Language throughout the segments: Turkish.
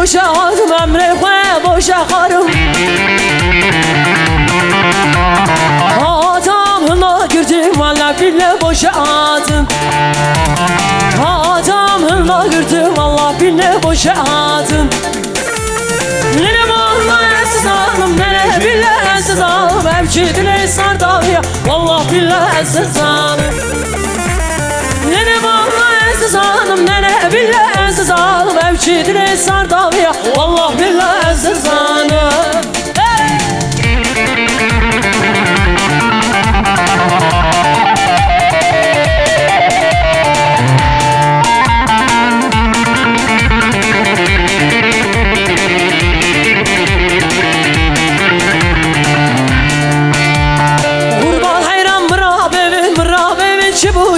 boşa adım emre koy boşa karım Adamına girdim valla bile boşa adım Adamına girdim valla bile boşa adım Nene valla siz alım nene bile siz alım Evçidine sardalya valla bile siz alım Nene valla siz alım nene bile siz alım Evçidine sardalya valla bile siz alım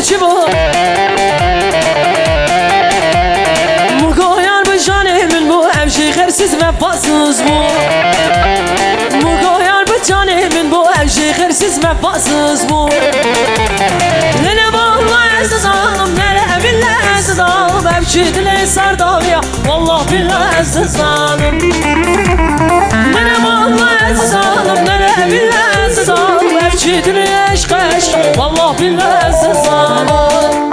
Çibu Mugo yar bu canemin bu ev şehirsiz vefasız bu Mugo yar bu canemin bu ev şehirsiz vefasız bu Nene valla siz alım nene billahi siz alım Evçidine sardalya vallah billahi siz alım Nene valla siz alım nene billahi siz alım Evçidine eşk eşk vallah billahi siz alım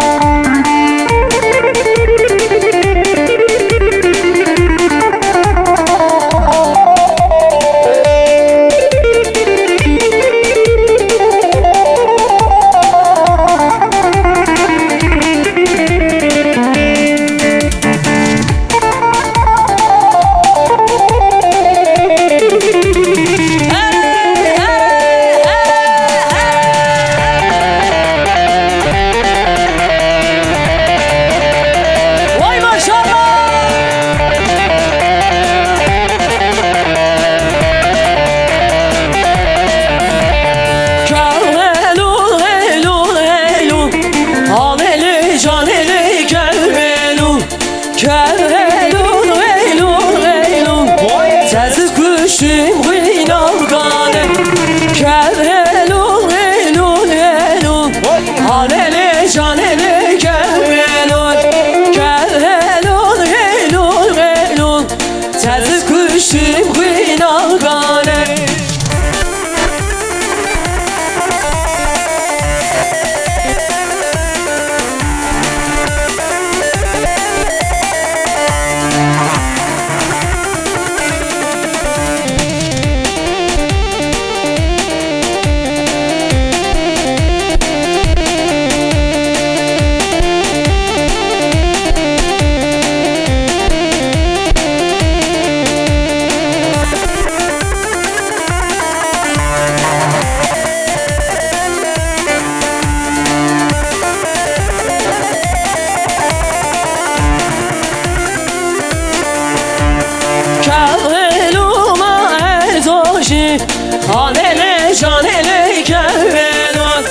Hanele canele kevvelon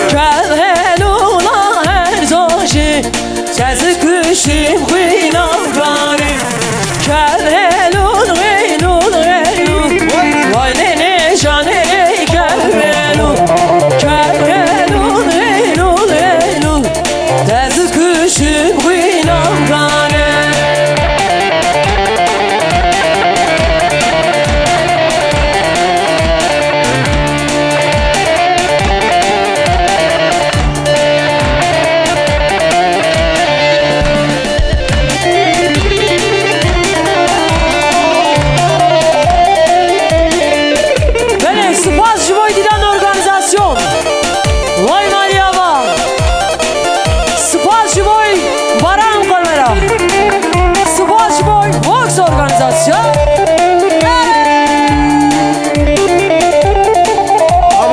Kevvelona her zoşi Sezi kışım kıylam gari Kevvelon veylun veylun Vay nene canele kevvelon Kevvelon veylun veylun Sezi kışım kıylam gari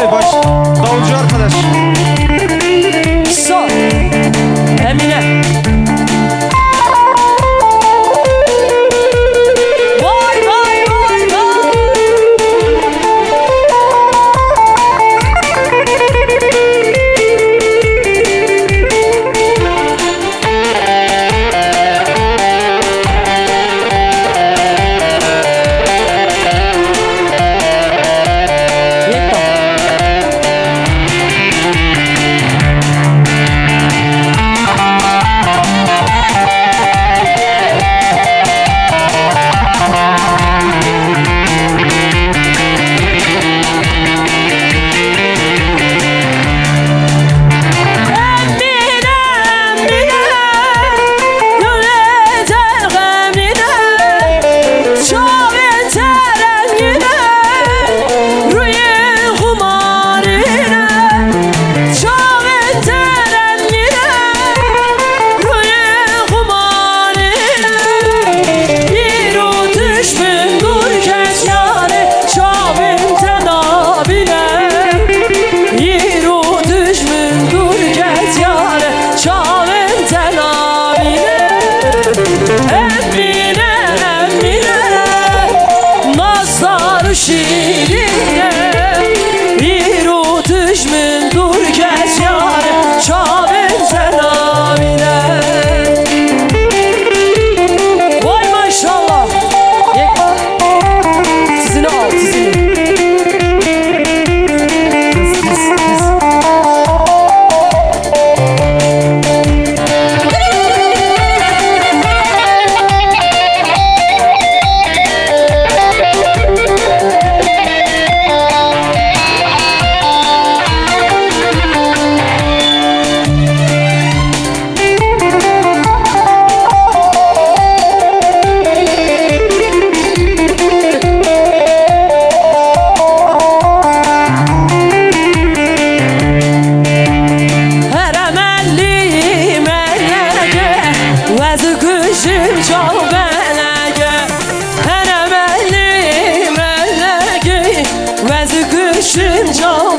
Abi baş davulcu arkadaş. Sor Emine Vay vay vay vay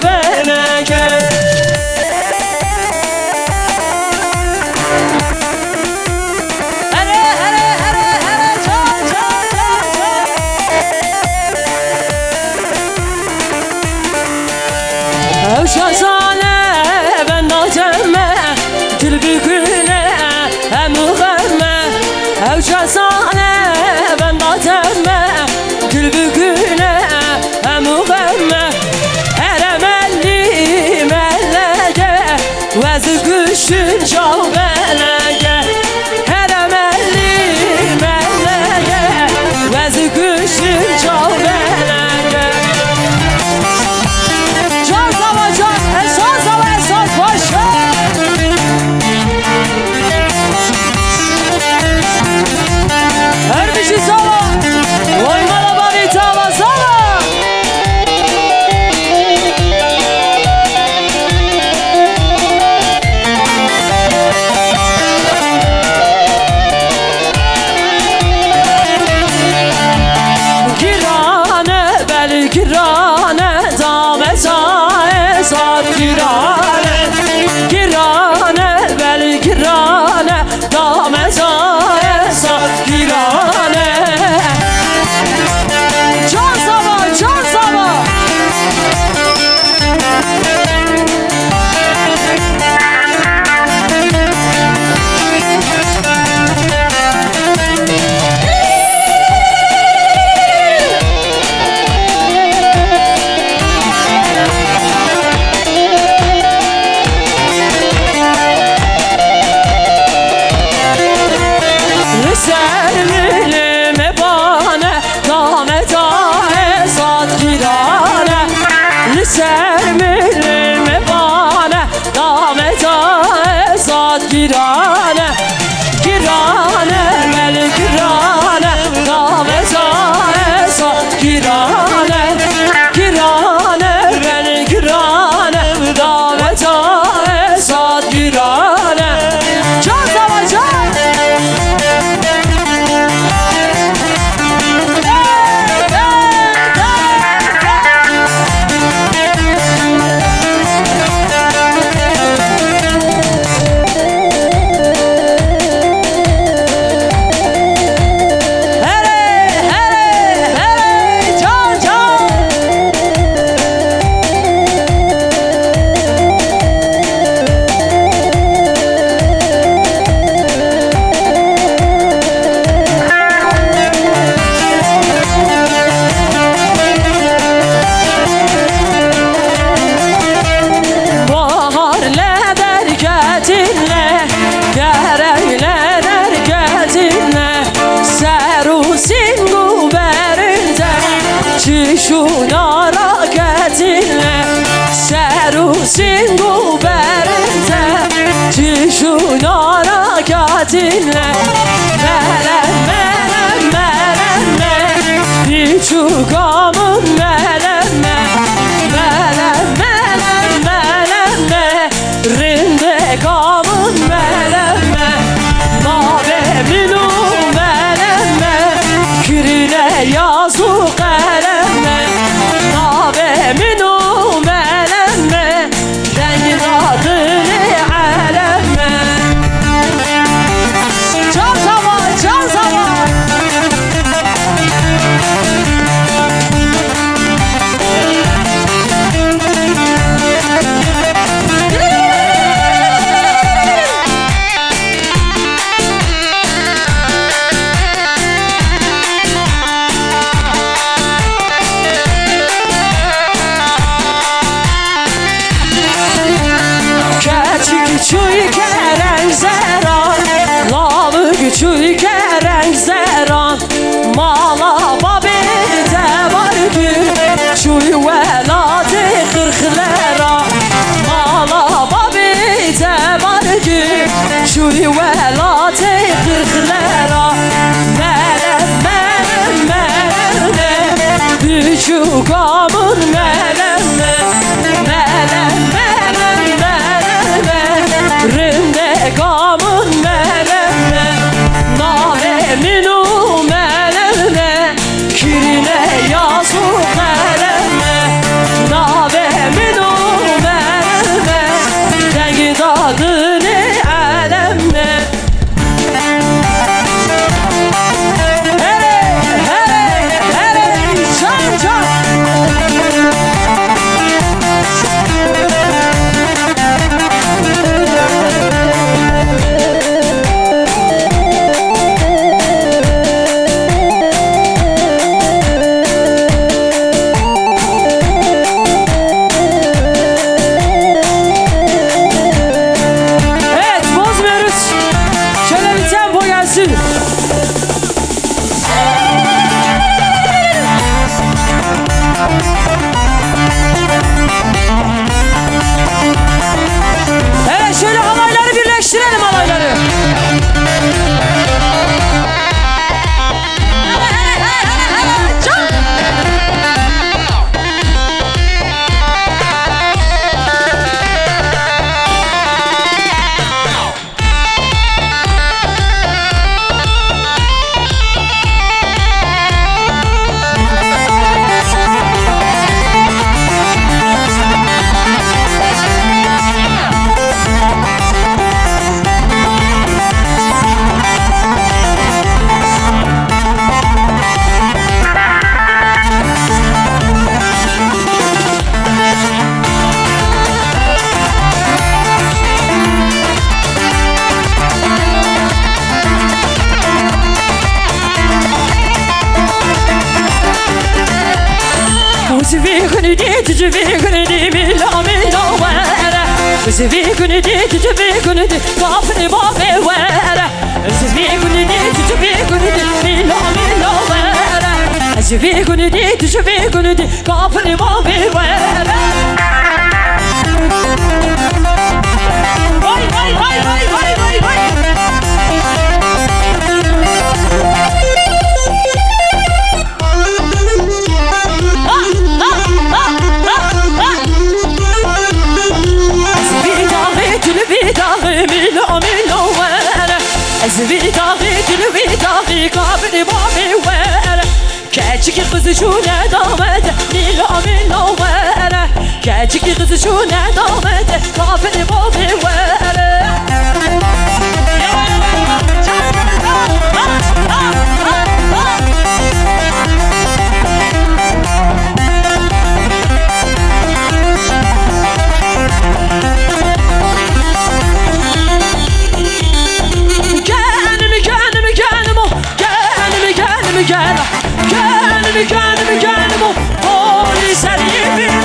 belege Şazale ben natemme Gül büküle hem müğemme Şazale ben natemme Gül büküle hem müğemme Eremelli mellege Vezir küşün çal belege Eremelli mellege Vezir küşün çal belege Girane, girane, mel girane, daveta esat girane, girane, mel girane, daveta esat girane. Can savaşan. Çişun hareketinle Serusin guberinde Çişun hareketinle Melem melem melemme Hiçukamın melemme Melem melem melemme Rindekamın melemme Mave minu melemme Kirine yazık منو ملمه رنگ ناطر علمه tücüvi günüdü milla milla vere Zivi günüdü tücüvi günüdü kapını babı vere Zivi günüdü tücüvi günüdü milla milla vere Zivi günüdü tücüvi günüdü kapını babı vere Vay vay vay vay vay vay vay Ezvi dağı tülvi dağı kabri babi vere Keçik kızı şu ne damete mila mila vere Keçik kızı şu ne damete kabri babi vere Canım canım o polis elimine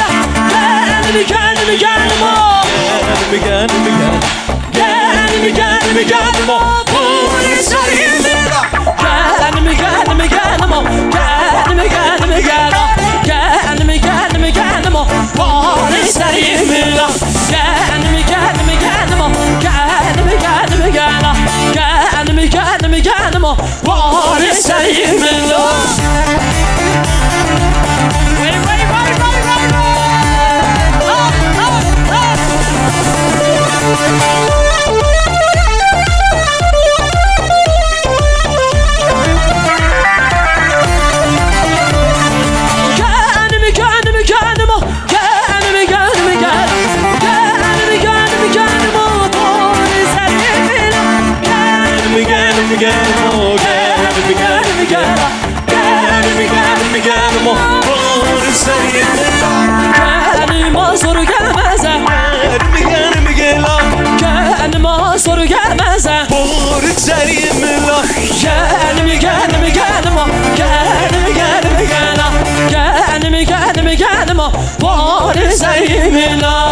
Canım canım o Canım o polis elimine Canım canım o Canım o polis elimine Canım o polis elimine Canıma soru gelmez Canıma soru gelmez Canım polis elimine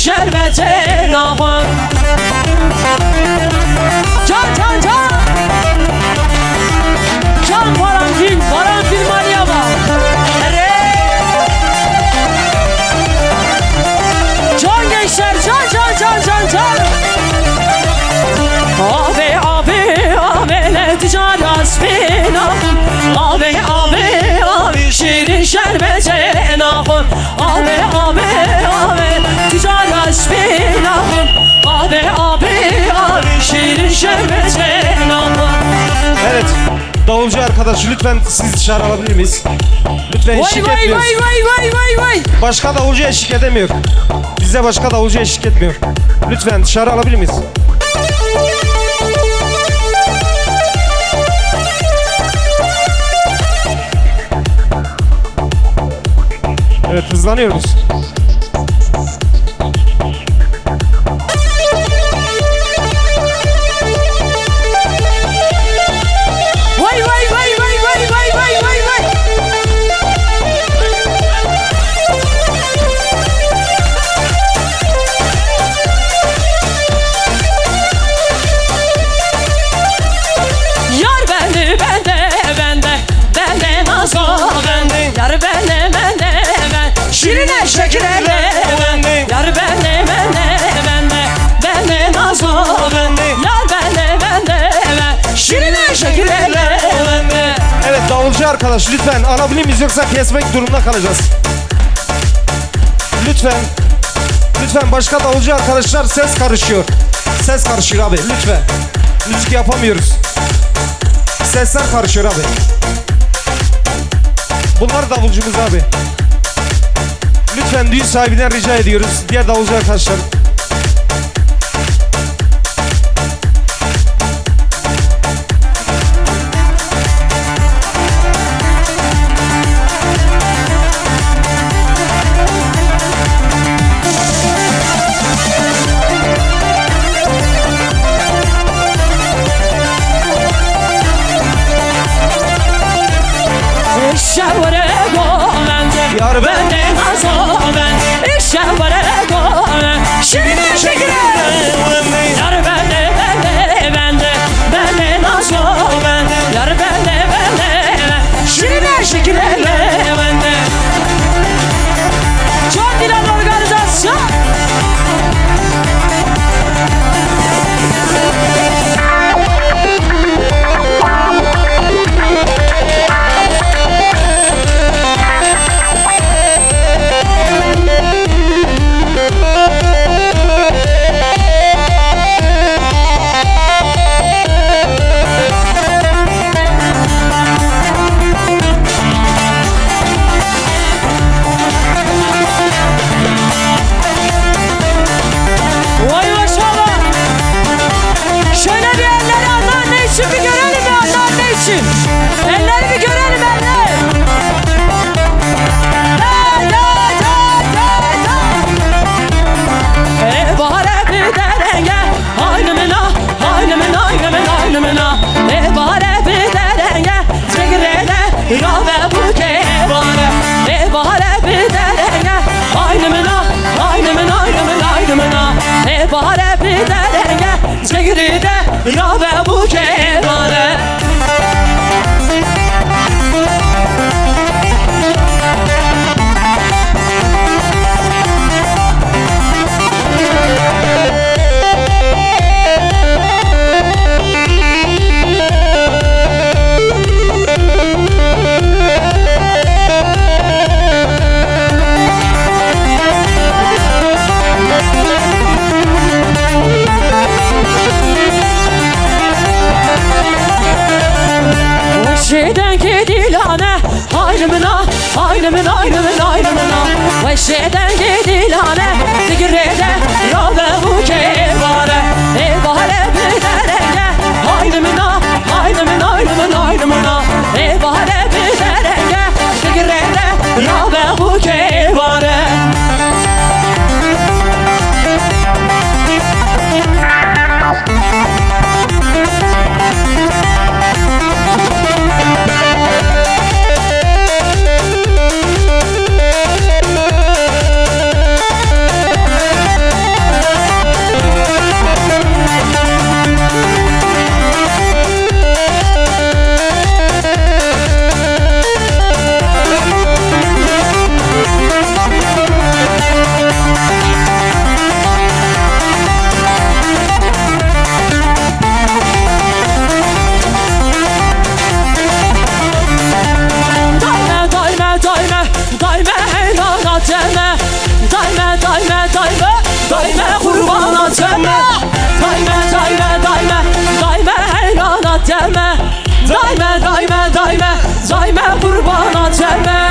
Şerbete nahım Can Can paranfil Meryem'a Can gençler can Abi ne ticaret spinahım Abi şirin şerbete nahım Abi ticaret spinahım Abi şirin şerbete nahım Evet. Davulcu arkadaş lütfen siz dışarı alabilir miyiz? Lütfen eşlik etmiyoruz. Vay Başka davulcu eşlik edemiyor. Bize başka davulcu eşlik etmiyor. Lütfen dışarı alabilir miyiz? Evet hızlanıyoruz. Yar bende Şirine şekere davulcu arkadaş lütfen alabilir miyiz yoksa kesmek durumunda kalacağız. Lütfen. Lütfen başka davulcu arkadaşlar ses karışıyor. Ses karışıyor abi lütfen. Müzik yapamıyoruz. Sesler karışıyor abi. Bunlar davulcumuz abi. Lütfen düğün sahibinden rica ediyoruz. Diğer davulcu arkadaşlar. Yar bende nazo ben işe varego şimdi şekere yar bende nazo ben yar bende şimdi şekere bende çok dilan organizasyon. Eller bir görelim eller. Bahare bir derenge haynımına bahare bir derenge çekirede rave bu kevare bahare bir derenge haynımına bahare bir derenge çekirede rave bu kevare. Şeyden gidilane haynımına ve şeyden gidilane digirede rave bu kevare bahare bir derenge haynımına bahare bir derenge digirede rave bu kevare. Dayme kurbana teme Dayme heyrana teme Dayme kurbana teme.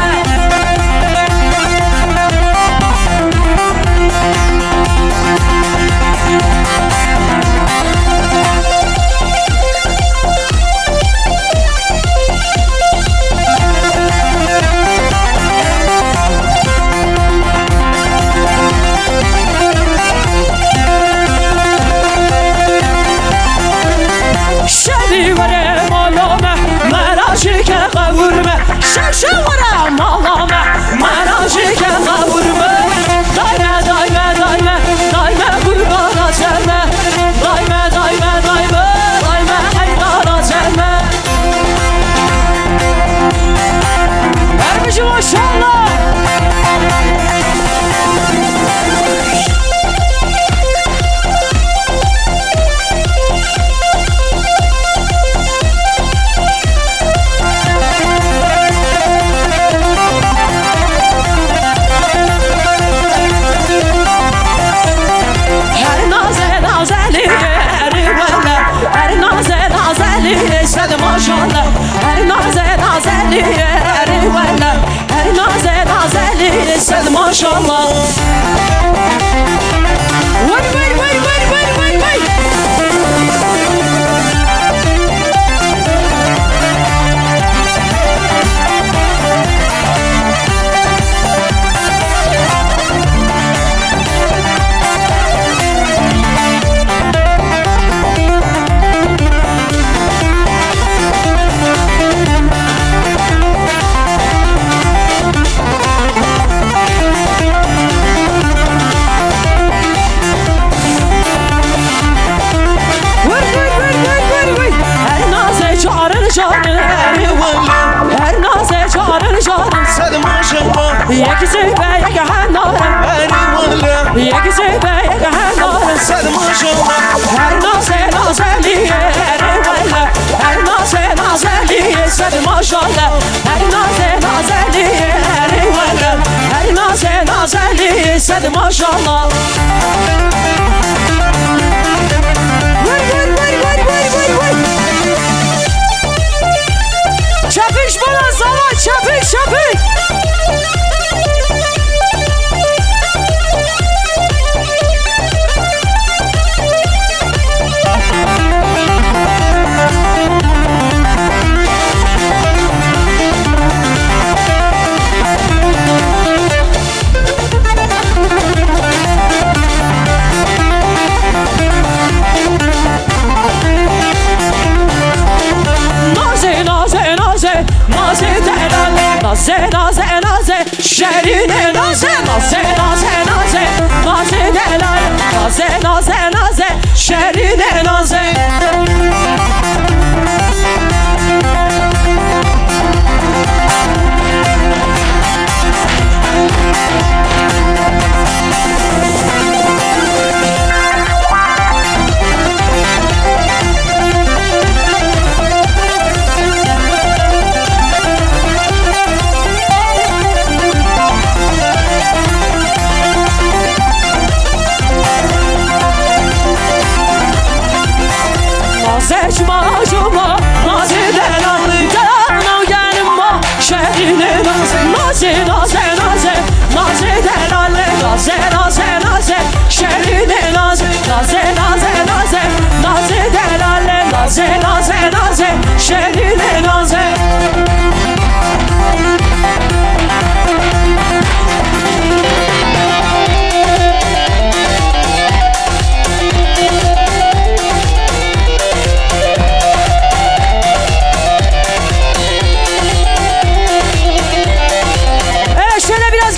یکی زیبه یک هناره یکی زیبه یک هناره سد ماشالله هر نازه نازلیه هر نازه نازلیه سد ماشالله هر نازه نازلیه هر نازه نازلیه سد ماشالله چپیش بالا زمان چپیش چپیش نازه نازه نازه شیرین نازه نازه نازه نازه نازه دلال نازه نازه نازه شیرین نازه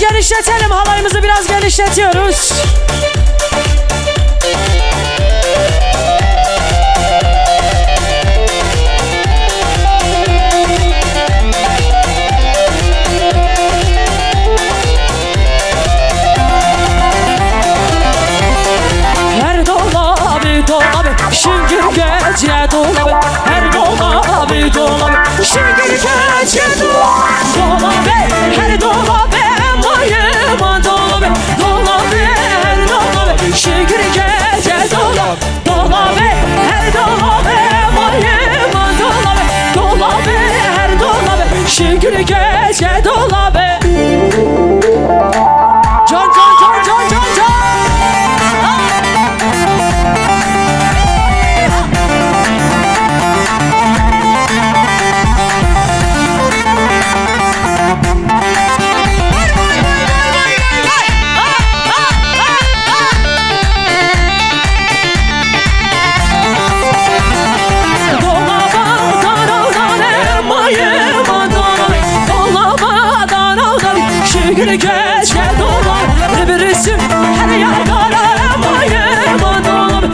genişletelim, halayımızı biraz genişletiyoruz. Her dolabı dolabı, şıngır gece dolabı. Her dolabı dolabı, şıngır gece dolabı. Her dolabı mayıma dolabı, dolabı her dolabı, şıngır gece dolabı, dolabı her dolabı mayıma dolabı, dolabı her dolabı, şıngır gece dolabı. Can can can can can can. Şıngır gece dolar bir resim her yagara mayıma dolar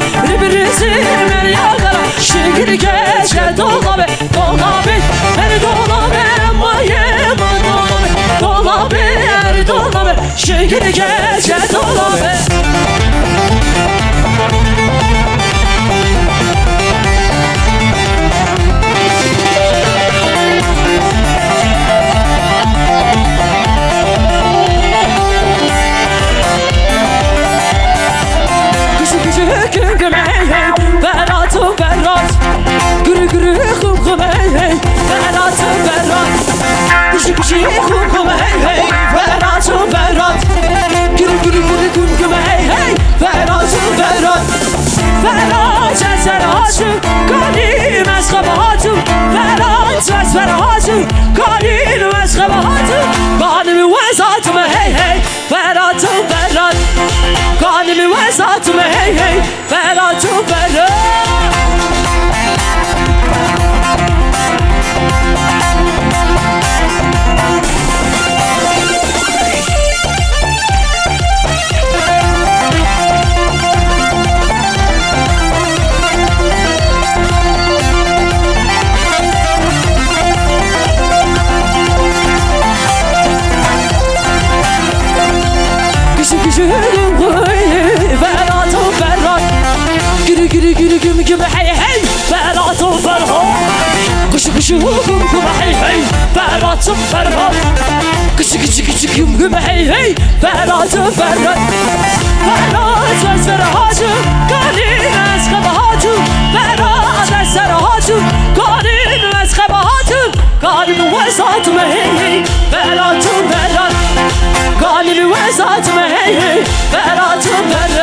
bir resim her yagara şıngır gece dolar dolabı her dolabı mayıma dolar dolabı her dolabı şıngır gece dolabı. Güm hey hey, beratım berat. Gürü gürü hım hım hey hey, beratım berat. Kışı kışı hım hım hey hey, beratım berat. Gürü gürü gürü güm güm hey hey, beratım berat. Berat ezer açım, kalim eskebatım. Berat ezer açım, kalim eskebatım. Kalim vezatım hey hey, beratım berat. Kalim vezatım hey hey, beratım berat. شهدم فرات وفرات قري قري قري قم قم حي حي فرات وفرات قش قش قم قم حي حي فرات وفرات قش قش قش قم قم حي حي فرات وفرات فرات وفرات قالين اسخبات فرات اسرات قالين اسخبات قالين وسط مهي فرات وفرات قالين وسط مهي فرات وفرات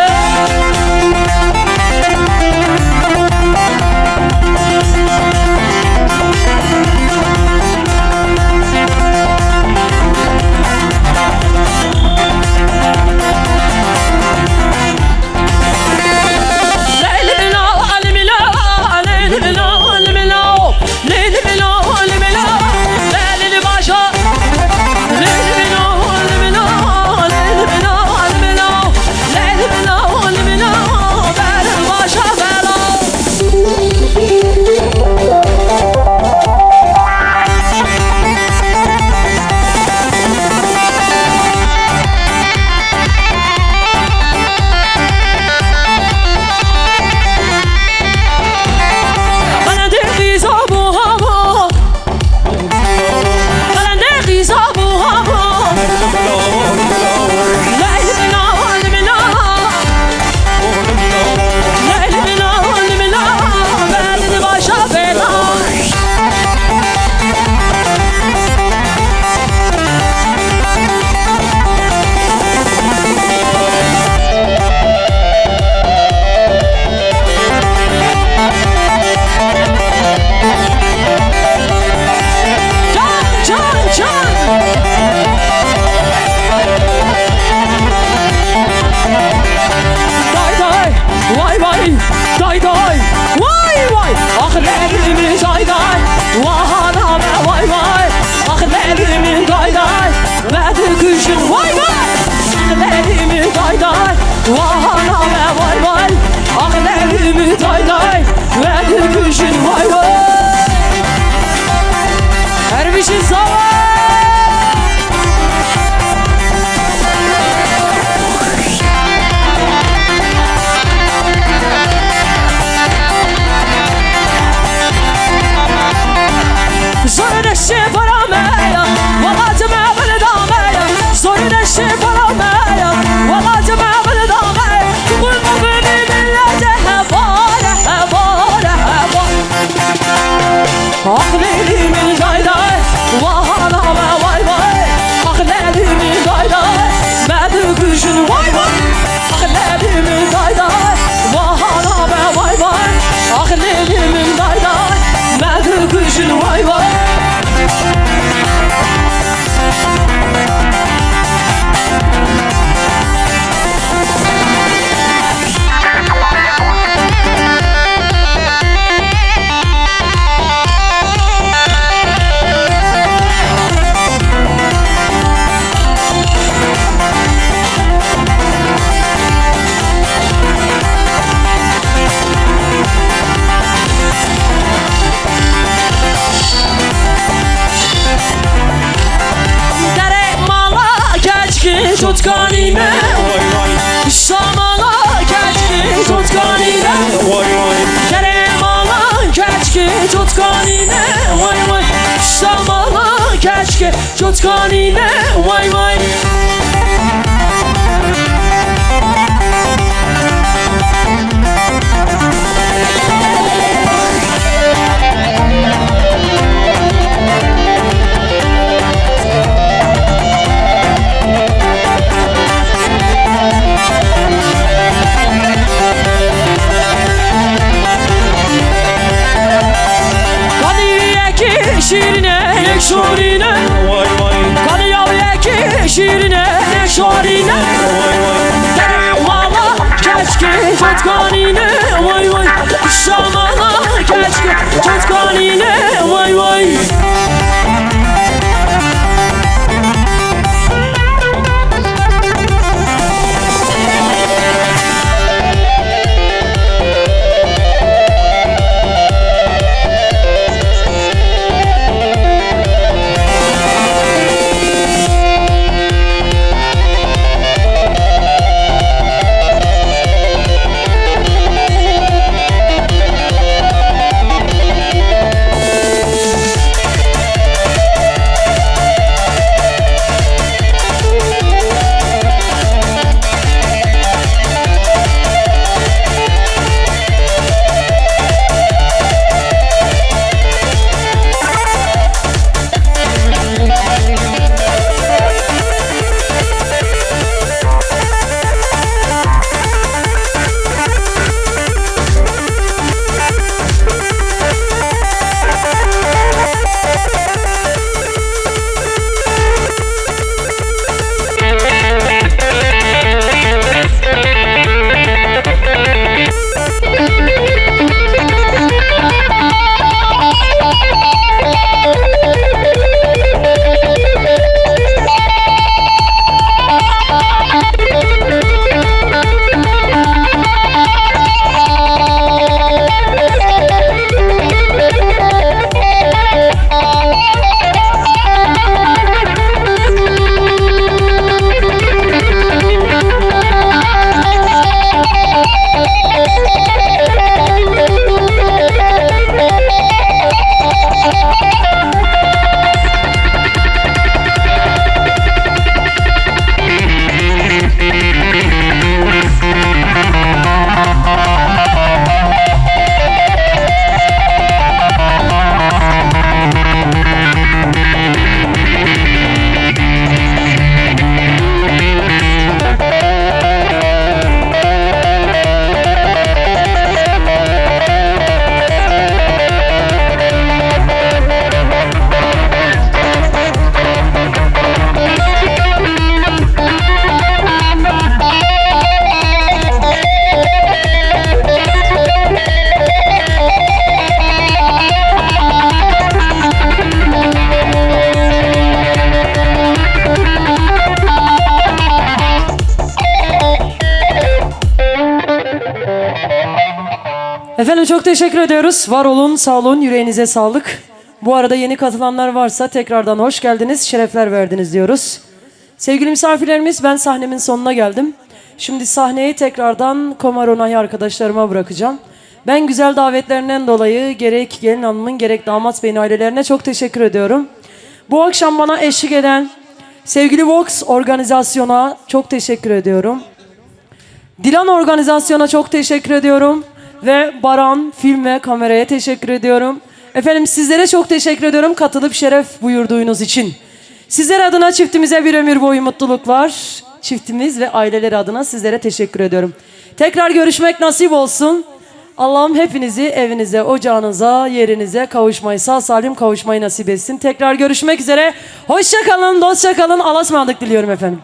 Tutkanine Şamala keçki tutkanine Keremala keçki tutkanine Vay vay Şamala keçki tutkanine Vay vay şirine nek şorine vay vay Kanı yavya ki şirine nek şorine Deremala keşke tutkanine vay vay Şamala keşke tutkanine vay vay Efendim çok teşekkür ediyoruz. Var olun, sağ olun, yüreğinize sağlık. Bu arada yeni katılanlar varsa tekrardan hoş geldiniz, şerefler verdiniz diyoruz. Sevgili misafirlerimiz, ben sahnemin sonuna geldim. Şimdi sahneyi tekrardan Komaronay arkadaşlarıma bırakacağım. Ben güzel davetlerinden dolayı gerek gelin hanımın gerek damat beyin ailelerine çok teşekkür ediyorum. Bu akşam bana eşlik eden sevgili Vox organizasyona çok teşekkür ediyorum. Dilan organizasyona çok teşekkür ediyorum. Ve Baran film ve kameraya teşekkür ediyorum. Efendim sizlere çok teşekkür ediyorum katılıp şeref buyurduğunuz için. Sizler adına çiftimize bir ömür boyu mutluluklar. Çiftimiz ve aileleri adına sizlere teşekkür ediyorum. Tekrar görüşmek nasip olsun. Allah'ım hepinizi evinize, ocağınıza, yerinize kavuşmayı, sağ salim kavuşmayı nasip etsin. Tekrar görüşmek üzere. Hoşça kalın, dostça kalın. Allah'a ısmarladık diliyorum efendim.